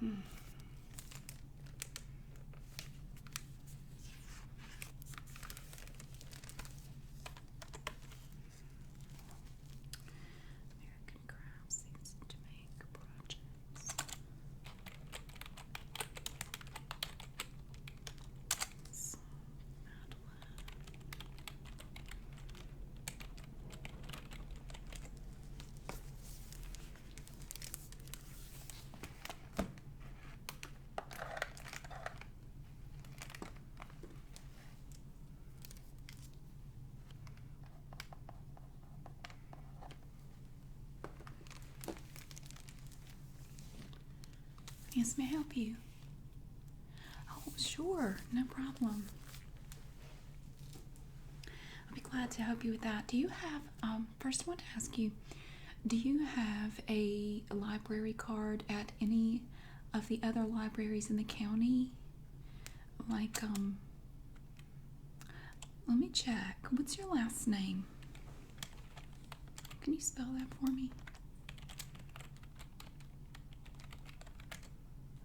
American craft seems to make projects. Yes, may I help you? Oh, sure, no problem. I'll be glad to help you with that. Do you have, first I want to ask you, do you have a library card at any of the other libraries in the county? Like, let me check. What's your last name? Can you spell that for me?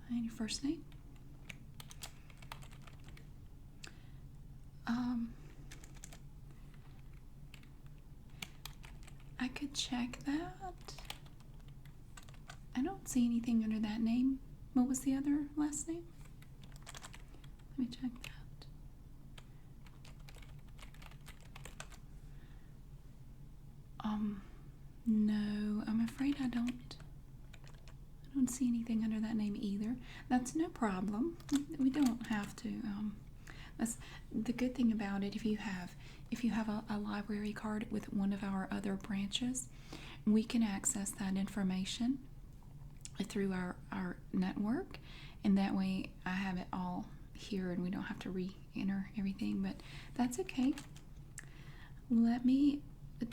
And your first name? I could check that. I don't see anything under that name. What was the other last name? Let me check that. No, I'm afraid I don't see anything under that name either. That's no problem. We don't have to. That's the good thing about it. If you have a library card with one of our other branches, we can access that information through our network, and that way I have it all here and we don't have to re-enter everything. But that's okay.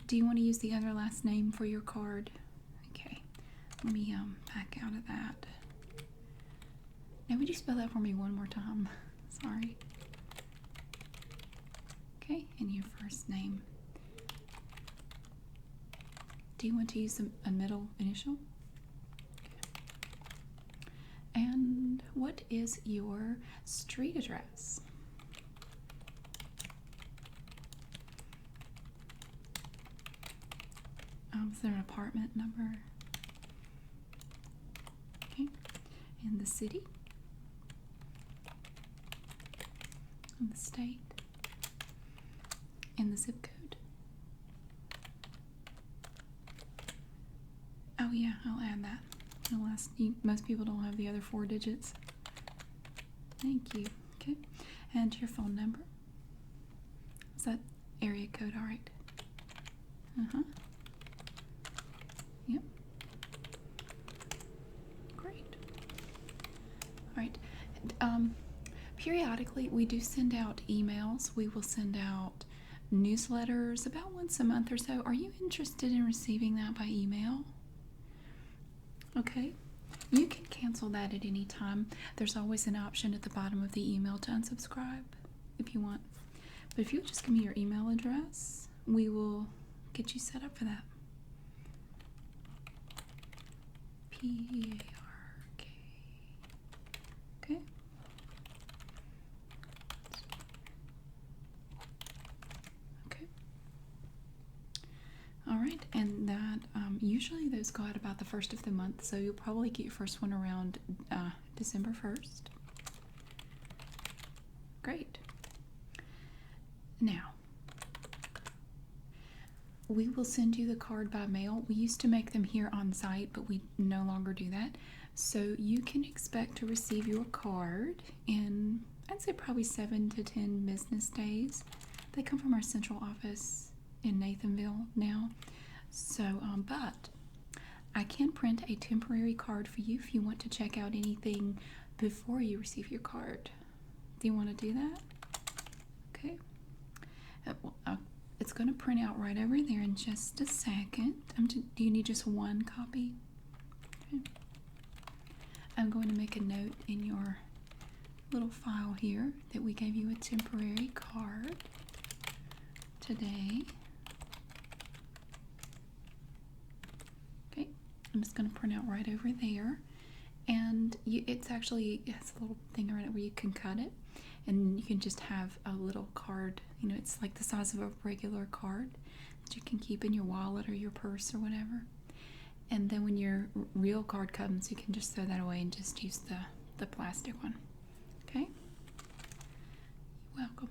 Do you want to use the other last name for your card? Okay. Let me back out of that. Now, would you spell that for me one more time? Sorry. Okay, and your first name. Do you want to use a middle initial? Okay. And what is your street address? Is there an apartment number? Okay. In the city? In the state? In the zip code? Oh yeah, I'll add that. Most people don't have the other 4 digits. Thank you. Okay. And your phone number? Is that area code alright? Yep. Great. Alright. Periodically, we do send out emails. We will send out newsletters about once a month or so. Are you interested in receiving that by email? Okay. You can cancel that at any time. There's always an option at the bottom of the email to unsubscribe if you want. But if you'll just give me your email address, we will get you set up for that. P-A-R-K. Okay. Okay. All right, and that usually those go out about the 1st of the month, so you'll probably get your first one around December 1st. Great. Now, we will send you the card by mail. We used to make them here on site, but we no longer do that. So you can expect to receive your card in, I'd say, probably 7 to 10 business days. They come from our central office in Nathanville now. So, but I can print a temporary card for you if you want to check out anything before you receive your card. Do you want to do that? Okay. It's going to print out right over there in just a second. Do you need just one copy? Okay. I'm going to make a note in your little file here that we gave you a temporary card today. Okay, I'm just going to print out right over there. And it's actually, it has a little thing around it where you can cut it, and you can just have a little card. It's like the size of a regular card that you can keep in your wallet or your purse or whatever. And then when your real card comes, you can just throw that away and just use the plastic one. Okay? You're welcome.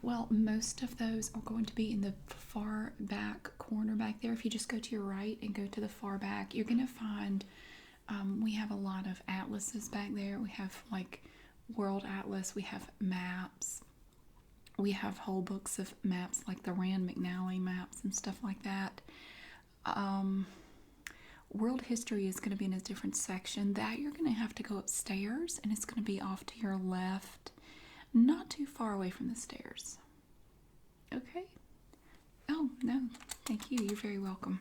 Well, most of those are going to be in the far back corner back there. If you just go to your right and go to the far back, you're going to find we have a lot of atlases back there. We have like World Atlas, we have maps, we have whole books of maps like the Rand McNally maps and stuff like that. World History is going to be in a different section. That you're going to have to go upstairs, and it's going to be off to your left, not too far away from the stairs. Okay? Oh, no. Thank you. You're very welcome.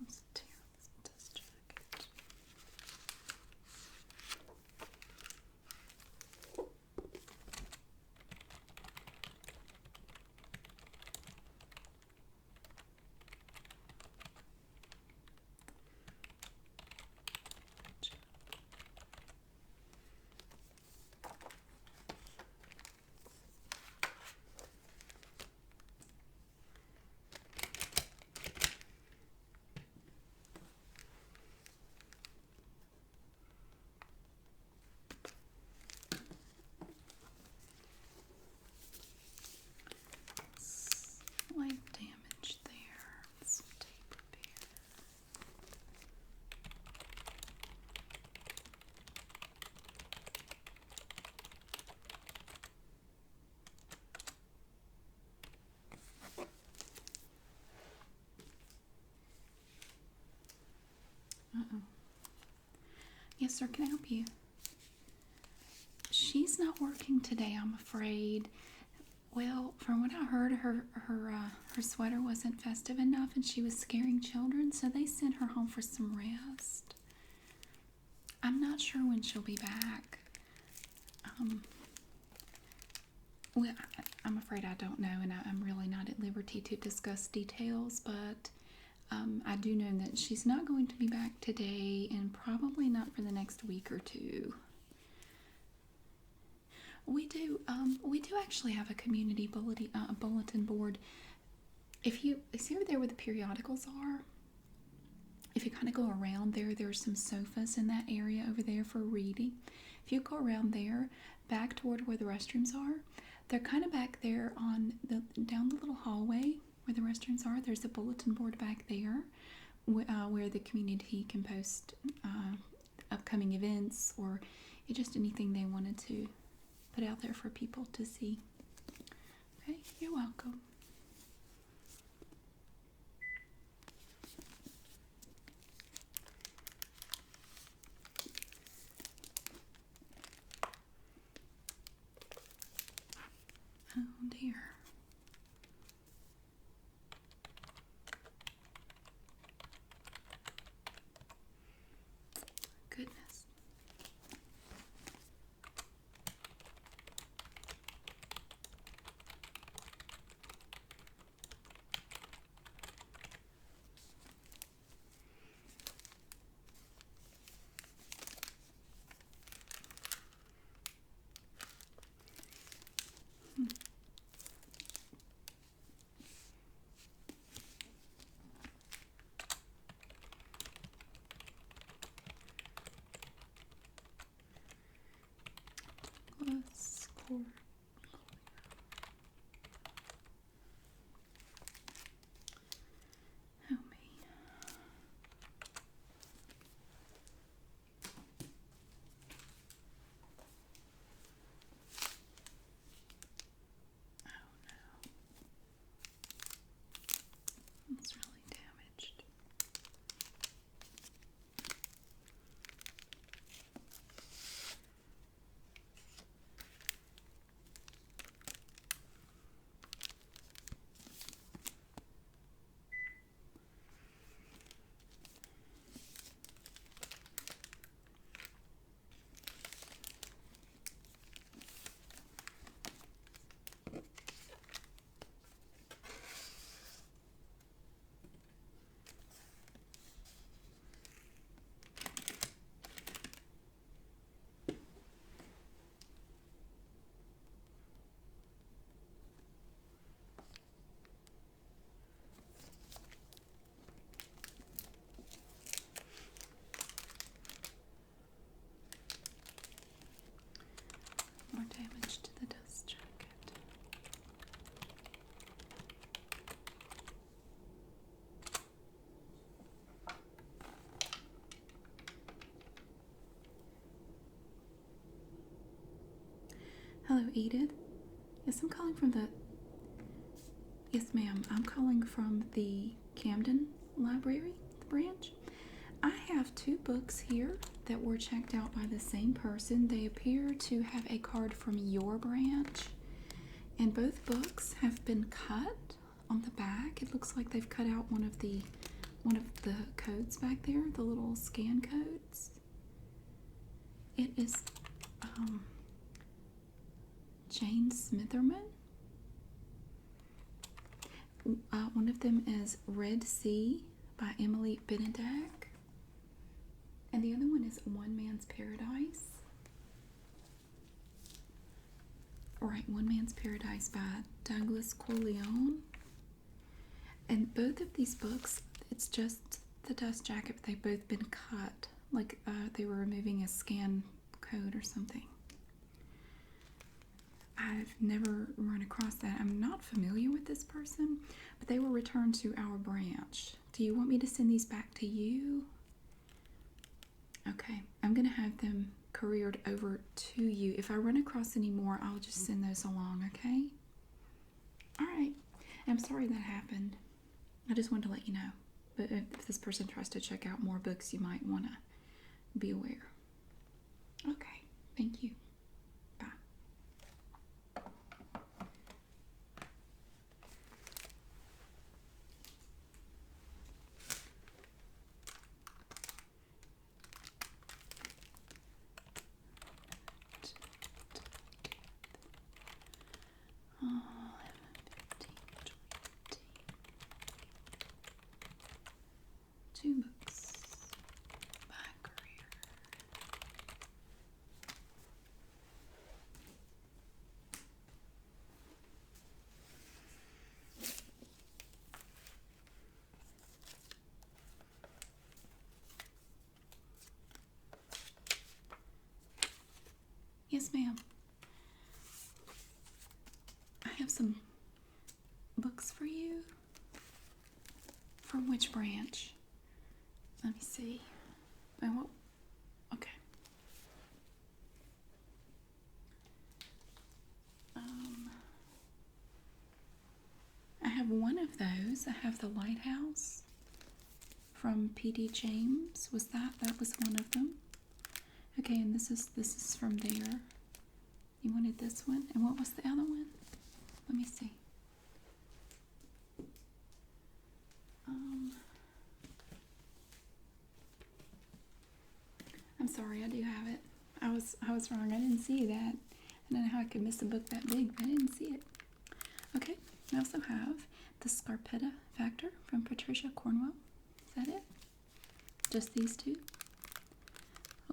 Let's tear this dust jacket. Slight damage there. Some tape repair. Uh-oh. Yes, sir, can I help you? She's not working today, I'm afraid. Well, from what I heard, her sweater wasn't festive enough, and she was scaring children, so they sent her home for some rest. I'm not sure when she'll be back. Well, I'm afraid I don't know, and I'm really not at liberty to discuss details, but I do know that she's not going to be back today, and probably not for the next week or two. We do actually have a community bulletin board. If you see over there where the periodicals are, if you kind of go around there, there's some sofas in that area over there for reading. If you go around there, back toward where the restrooms are, they're kind of back there down the little hallway where the restrooms are. There's a bulletin board back there where the community can post upcoming events or just anything they wanted to put out there for people to see. Okay, you're welcome. dear. Goodness. Let's cord. Oh me. Oh no. It's really damaged. More damage to the dust jacket. Hello, Edith. Yes, I'm calling from the... Yes, ma'am. I'm calling from the Camden Library branch. I have 2 books here that were checked out by the same person. They appear to have a card from your branch, and both books have been cut on the back. It looks like they've cut out one of the codes back there, the little scan codes. It is Jane Smitherman. One of them is Red Sea by Emily Benedek. And the other one is One Man's Paradise. Right, One Man's Paradise by Douglas Corleone. And both of these books, it's just the dust jacket, but they've both been cut. Like they were removing a scan code or something. I've never run across that. I'm not familiar with this person, but they were returned to our branch. Do you want me to send these back to you? Okay, I'm going to have them couriered over to you. If I run across any more, I'll just send those along, okay? All right. I'm sorry that happened. I just wanted to let you know. But if this person tries to check out more books, you might want to be aware. Okay, thank you. Bye. Oh, 15, 2 books by Greer. Yes, ma'am. I have some books for you. From which branch? Let me see. Oh, okay. I have one of those. I have The Lighthouse from P.D. James. That was one of them? Okay, and this is from there. You wanted this one, and what was the other one? Let me see. I'm sorry, I do have it. I was wrong. I didn't see that. I don't know how I could miss a book that big, but I didn't see it. Okay, I also have The Scarpetta Factor from Patricia Cornwell. Is that it? Just these two?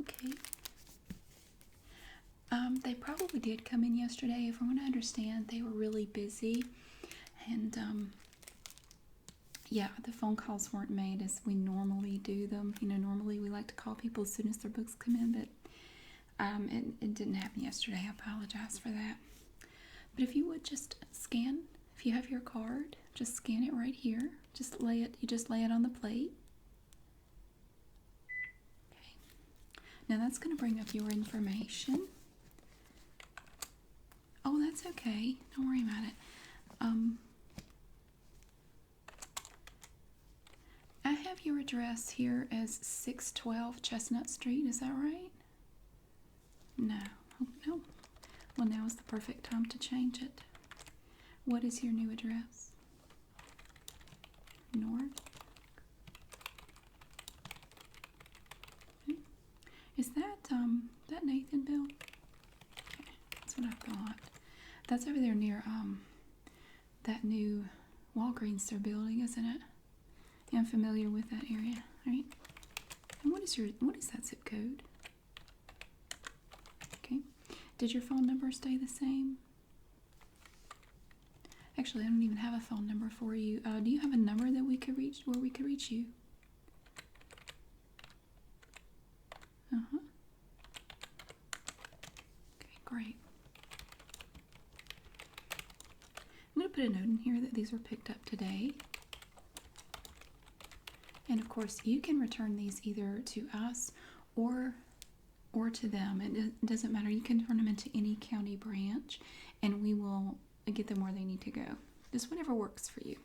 Okay. They probably did come in yesterday. From what I understand, they were really busy. And, yeah, the phone calls weren't made as we normally do them. You know, normally we like to call people as soon as their books come in, but it didn't happen yesterday. I apologize for that. But if you would just scan, if you have your card, just scan it right here. You just lay it on the plate. Okay. Now that's going to bring up your information. Oh, that's okay. Don't worry about it. I have your address here as 612 Chestnut Street. Is that right? No. Oh, no. Well, now is the perfect time to change it. What is your new address? North. Okay. Is that Nathanville? Okay, that's what I thought. That's over there near that new Walgreens they're building, isn't it? Yeah, I'm familiar with that area, right? And what is that zip code? Okay. Did your phone number stay the same? Actually, I don't even have a phone number for you. Do you have a number that we could reach, where we could reach you? Uh-huh. Okay, great. I'm going to put a note in here that these were picked up today. And of course, you can return these either to us or to them. It doesn't matter. You can turn them into any county branch, and we will get them where they need to go. Just whatever works for you.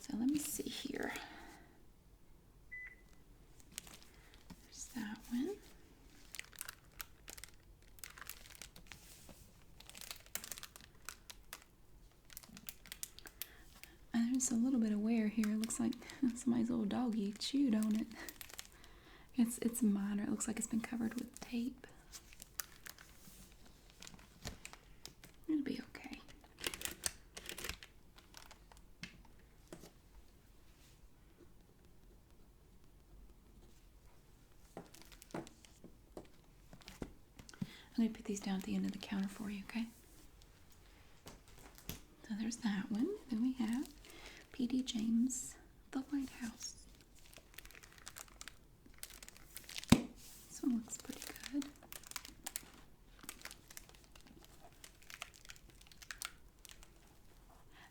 So let me see here. There's that one. And there's a little bit of wear here. It looks like somebody's little doggy chewed on it. It's minor. It looks like it's been covered with tape. It'll be okay. I'm going to put these down at the end of the counter for you, okay? So there's that one. Then we have P.D. James, The Lighthouse. This one looks pretty good.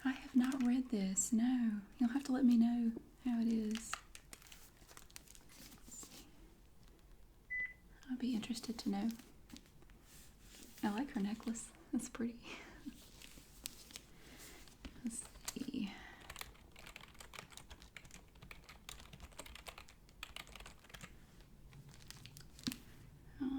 I have not read this. No. You'll have to let me know how it is. I'd be interested to know. I like her necklace. That's pretty. Let's see. Okay.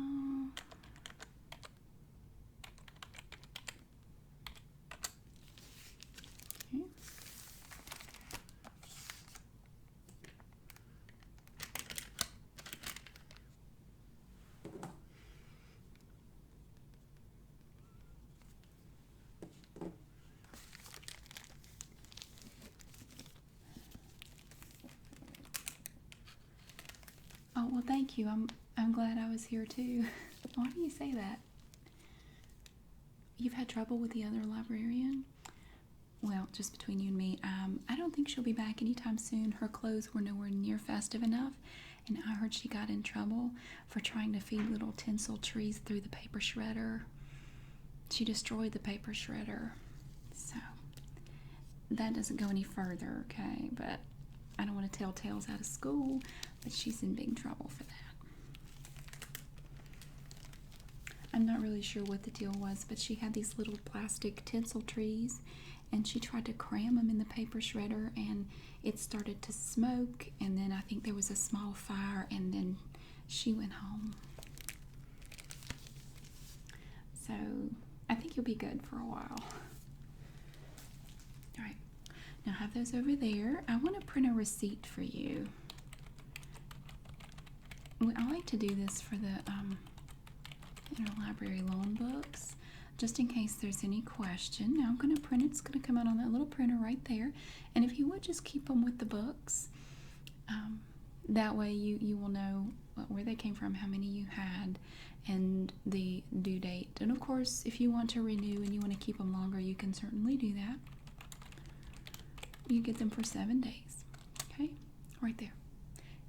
Oh, well, thank you. I'm glad I was here too. Why do you say that? You've had trouble with the other librarian? Well, just between you and me, I don't think she'll be back anytime soon. Her clothes were nowhere near festive enough, and I heard she got in trouble for trying to feed little tinsel trees through the paper shredder. She destroyed the paper shredder. So, that doesn't go any further, okay? But I don't want to tell tales out of school, but she's in big trouble for that. I'm not really sure what the deal was, but she had these little plastic tinsel trees, and she tried to cram them in the paper shredder, and it started to smoke, and then I think there was a small fire, and then she went home. So I think you'll be good for a while. Now have those over there. I want to print a receipt for you. I like to do this for the interlibrary loan books, just in case there's any question. Now I'm going to print it. It's going to come out on that little printer right there. And if you would just keep them with the books, that way you will know where they came from, how many you had, and the due date. And of course, if you want to renew and you want to keep them longer, you can certainly do that. You get them for 7 days. Okay, right there.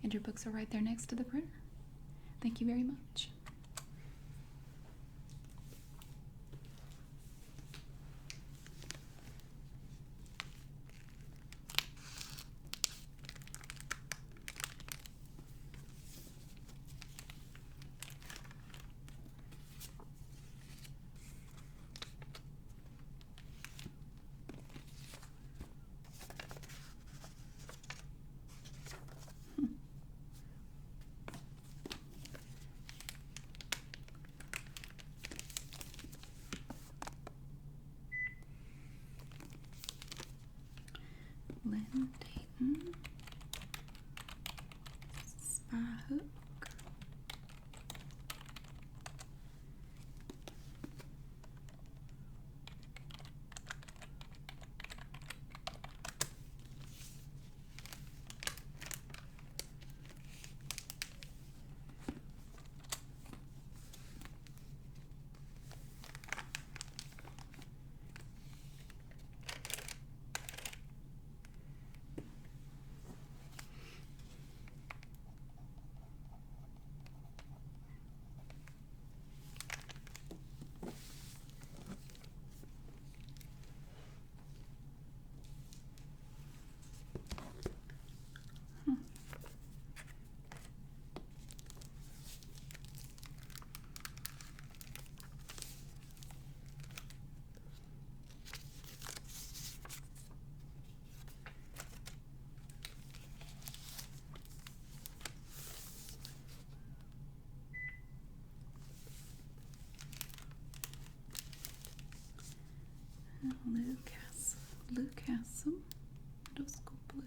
And your books are right there next to the printer. Thank you very much. Lynn Dayton, Spy Hook. Lucasum, Middle School Blues.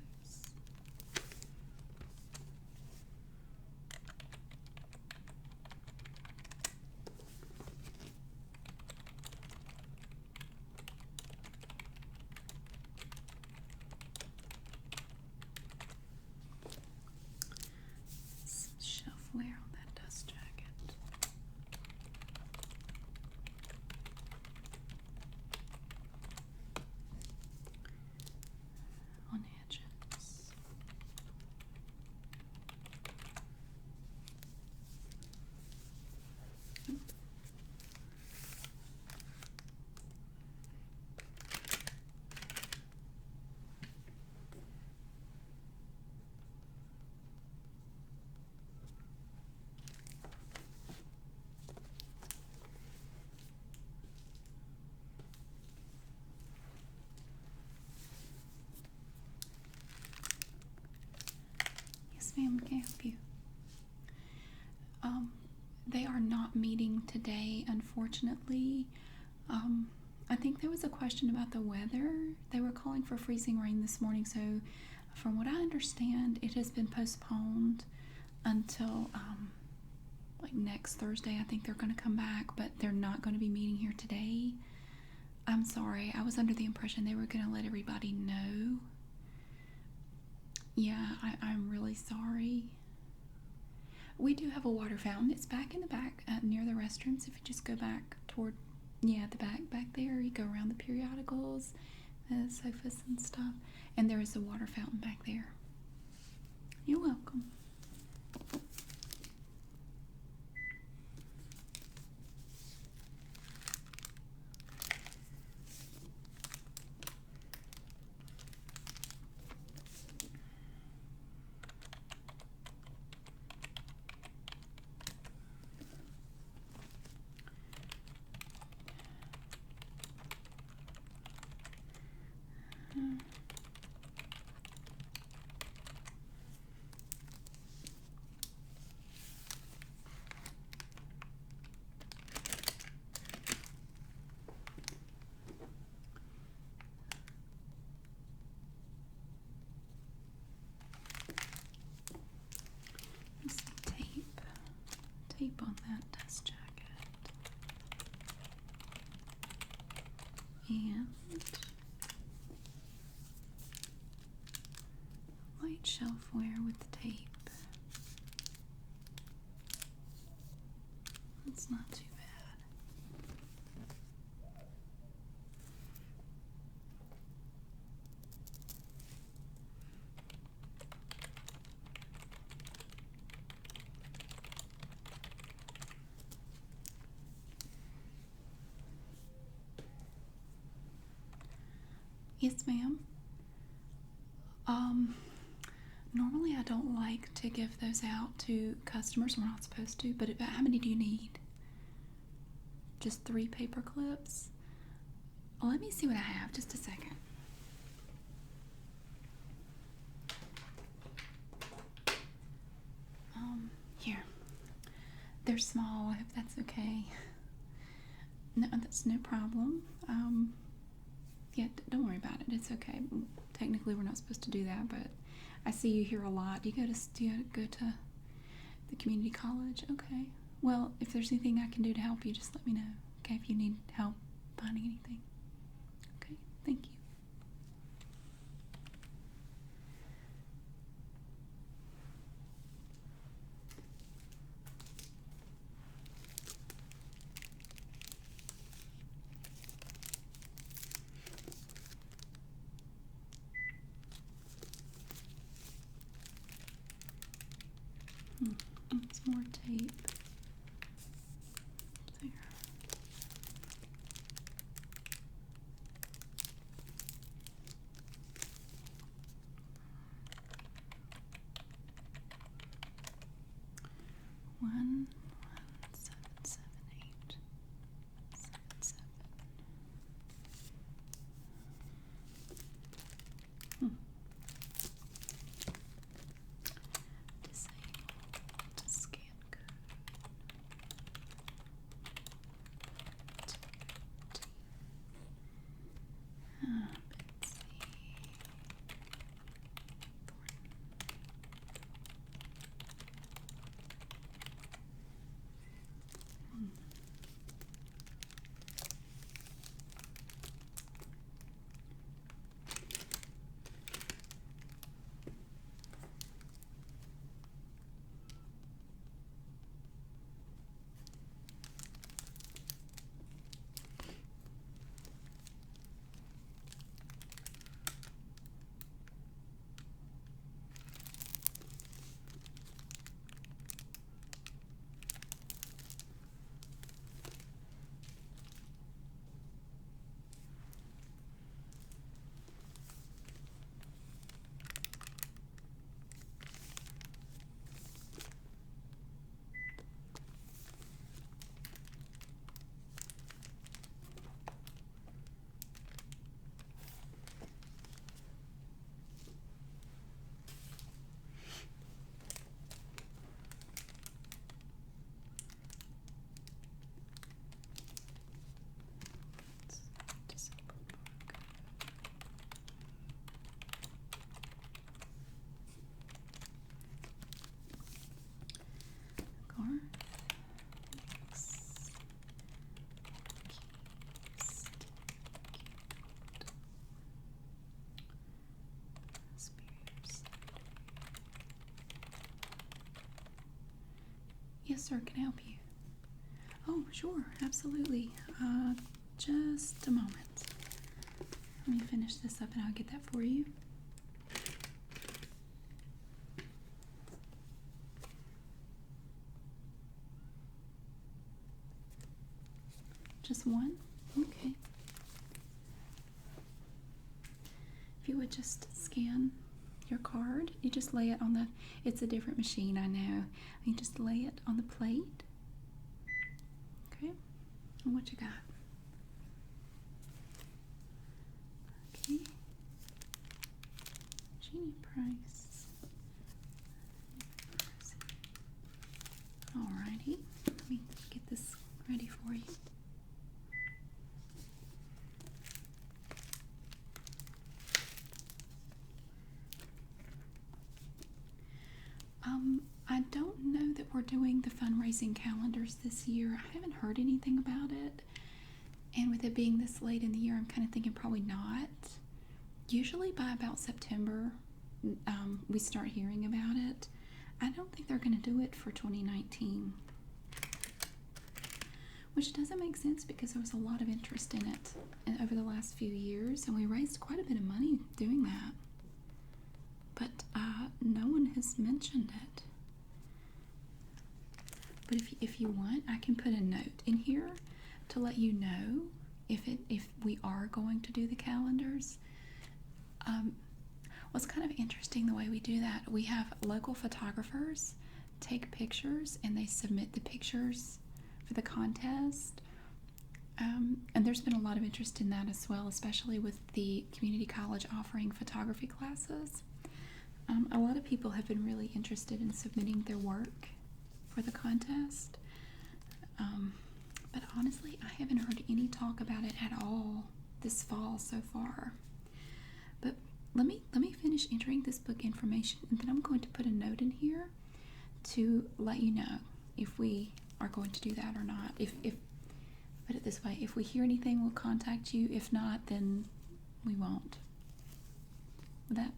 Some shelfware on that dust jacket. On edges. Yes, ma'am, can I help you? They are not meeting today, unfortunately. I think there was a question about the weather. They were calling for freezing rain this morning, so from what I understand, it has been postponed until like next Thursday. I think they're going to come back, but they're not going to be meeting here today. I'm sorry. I was under the impression they were going to let everybody know. Yeah, I'm really sorry. We do have a water fountain. It's back in the back near the restrooms. If you just go back toward, the back there, you go around the periodicals, the sofas and stuff. And there is a water fountain back there. You're welcome. that dust jacket. And white shelfware with tape. That's not too bad. Yes, ma'am. Normally I don't like to give those out to customers. We're not supposed to, but how many do you need? Just 3 paper clips? Well, let me see what I have. Just a second. Here. They're small. I hope that's okay. No, that's no problem. Yeah, don't worry about it. It's okay. Technically, we're not supposed to do that, but I see you here a lot. Do you go to the community college? Okay. Well, if there's anything I can do to help you, just let me know. Okay, if you need help finding anything. Okay, thank you. It's more tape. There. One, 7, 7, 8, 7, 7. Disable to scan code. Let's see. Yes, sir. Can I help you? Oh, sure. Absolutely. Just a moment. Let me finish this up and I'll get that for you. Just one? Okay. If you would just scan your card, you just lay it on the, it's a different machine, I know. You just lay it on the plate. Okay. And what you got? Okay. Genie price. Alrighty. Let me get this ready for you. I don't know that that we're doing the fundraising calendars this year. I haven't heard anything about it. And with it being this late in the year, I'm kind of thinking probably not. Usually by about September, we start hearing about it. I don't think they're going to do it for 2019. Which doesn't make sense because there was a lot of interest in it over the last few years. And we raised quite a bit of money doing that. But no one has mentioned it. But if you want, I can put a note in here to let you know if we are going to do the calendars. What's kind of interesting the way we do that, we have local photographers take pictures and they submit the pictures for the contest. And there's been a lot of interest in that as well, especially with the community college offering photography classes. A lot of people have been really interested in submitting their work for the contest. But honestly, I haven't heard any talk about it at all this fall so far. But let me finish entering this book information, and then I'm going to put a note in here to let you know if we are going to do that or not. If put it this way, if we hear anything, we'll contact you. If not, then we won't. Will that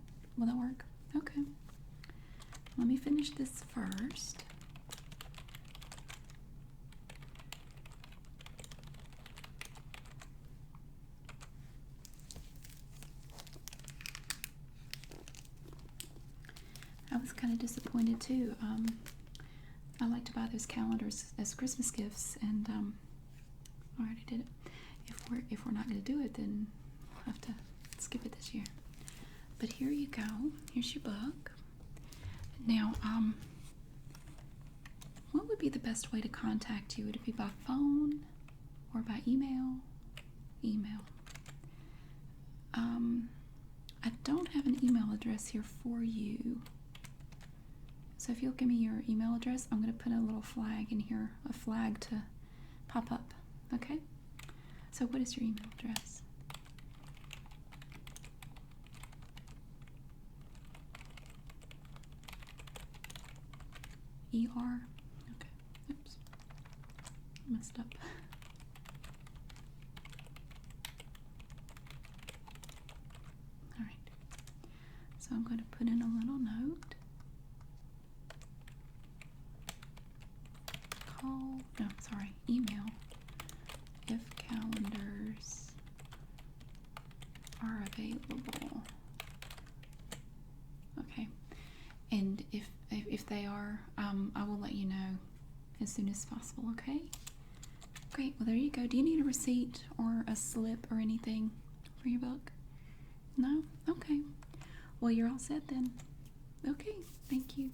work? Okay. Let me finish this first. I was kind of disappointed too. I like to buy those calendars as Christmas gifts, and I already did it. If we're not going to do it, then we'll have to skip it this year. But here you go. Here's your book. Now, what would be the best way to contact you? Would it be by phone or by email? Email. I don't have an email address here for you. So if you'll give me your email address, I'm going to put a little flag in here, a flag to pop up. Okay? So what is your email address? ER? Okay. Oops. Messed up. Alright. So I'm going to put in a little note. Email if calendars are available. Okay. And if they are, I will let you know as soon as possible, okay? Great. Well, there you go. Do you need a receipt or a slip or anything for your book? No? Okay. Well, you're all set then. Okay. Thank you.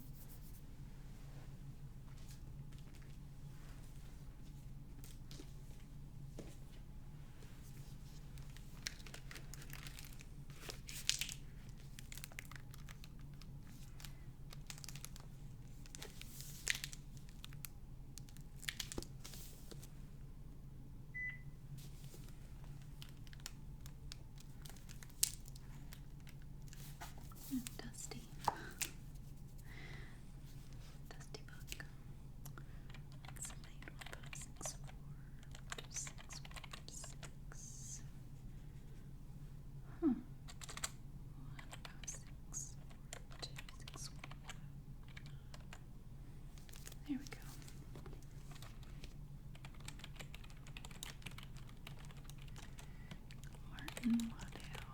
Dusty book. It's 815642646. 1564261. There we go. Martin Waddell.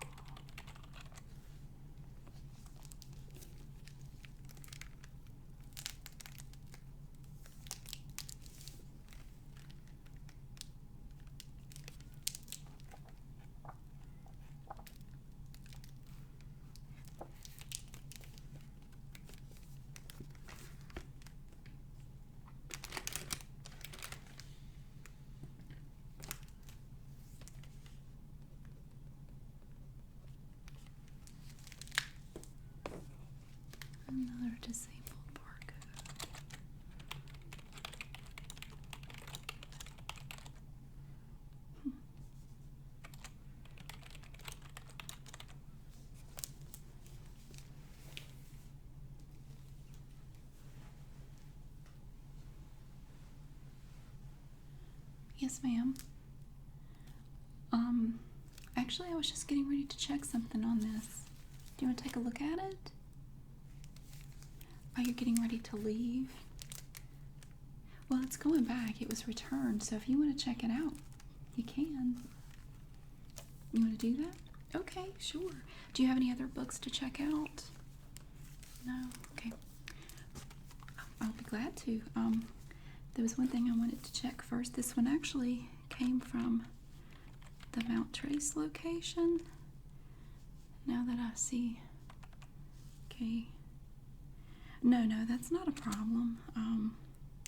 Another disabled barcode. Yes, ma'am. Actually, I was just getting ready to check something on this. Do you want to take a look at it? Are you getting ready to leave? Well, it's going back. It was returned, so if you want to check it out, you can. You want to do that? Okay, sure. Do you have any other books to check out? No? Okay. I'll be glad to. There was one thing I wanted to check first. This one actually came from the Mount Trace location. Now that I see. Okay. No, that's not a problem.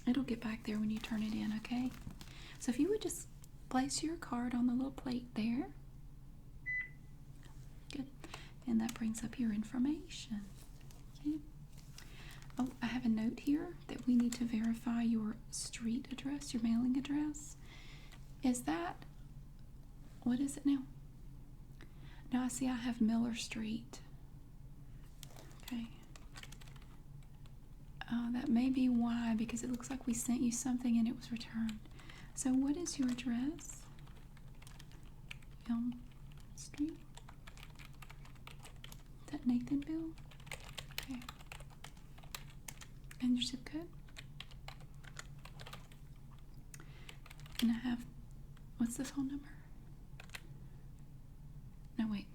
It'll get back there when you turn it in, okay? So if you would just place your card on the little plate there. Good. And that brings up your information. Okay. Oh, I have a note here that we need to verify your street address, your mailing address. Is that, what is it now? Now I see I have Miller Street. Okay. That may be why, because it looks like we sent you something and it was returned. So what is your address? Elm Street? Is that Nathanville? Okay. And your zip code? And I have, what's the phone number? No, wait.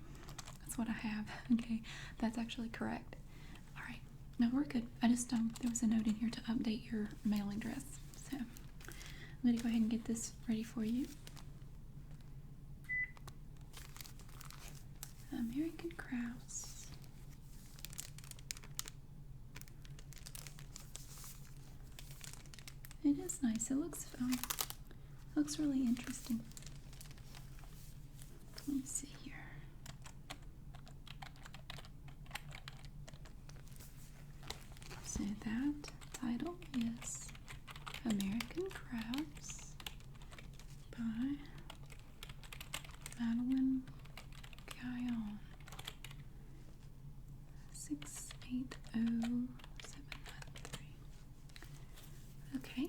That's what I have. Okay. That's actually correct. All right. No, we're good. I just, there was a note in here to update your mailing address. So I'm going to go ahead and get this ready for you. American Grouse. It is nice. It looks really interesting. Let me see here. So that title is American Crabs by Madeline Guyon. 680793. Okay,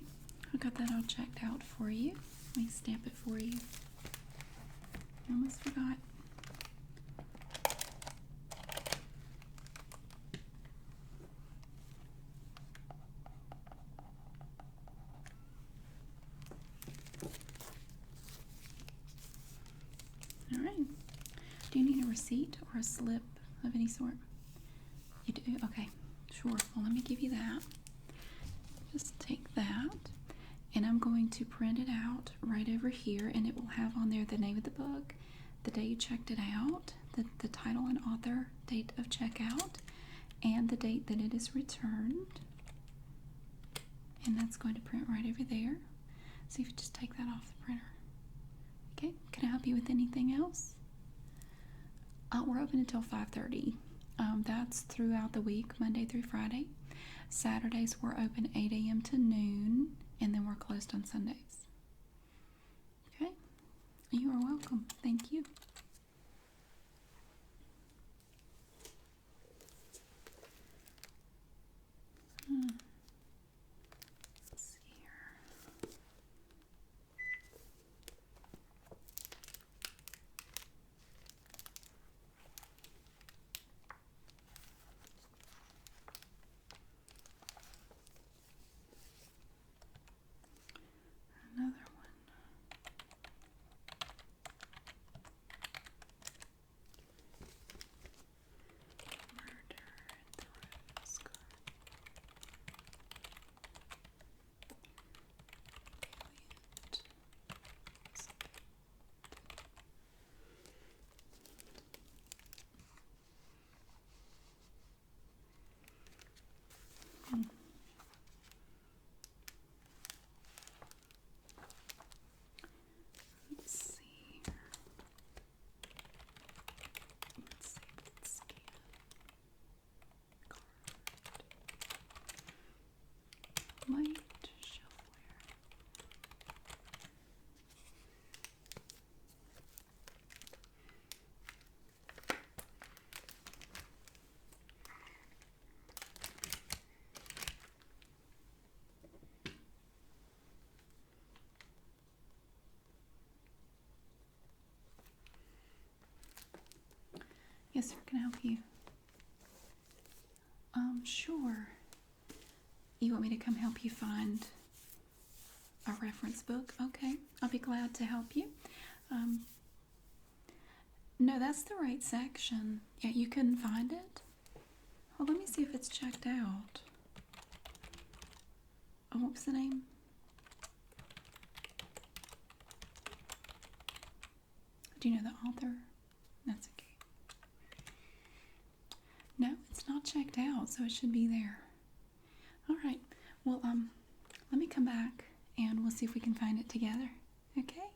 I got that all checked out for you. Let me stamp it for you. I almost forgot. All right. Do you need a receipt or a slip of any sort? You do? Okay, sure. Well, let me give you that. Just take that, and I'm going to print it out right over here, and it will have on there the name of the book, the day you checked it out, the title and author, date of checkout, and the date that it is returned. And that's going to print right over there. So if you just take that off the printer. Okay, can I help you with anything else? We're open until 5:30. That's throughout the week, Monday through Friday. Saturdays we're open 8 a.m. to noon, and then we're closed on Sundays. Okay? You are welcome. Thank you. Let's see here. Another one. Yes, sir. Can I help you? Sure. You want me to come help you find a reference book? Okay, I'll be glad to help you. No, that's the right section. Yeah, you couldn't find it? Well, let me see if it's checked out. Oh, what was the name? Do you know the author? That's okay. No, it's not checked out, so it should be there. All right. Well, let me come back and we'll see if we can find it together. Okay?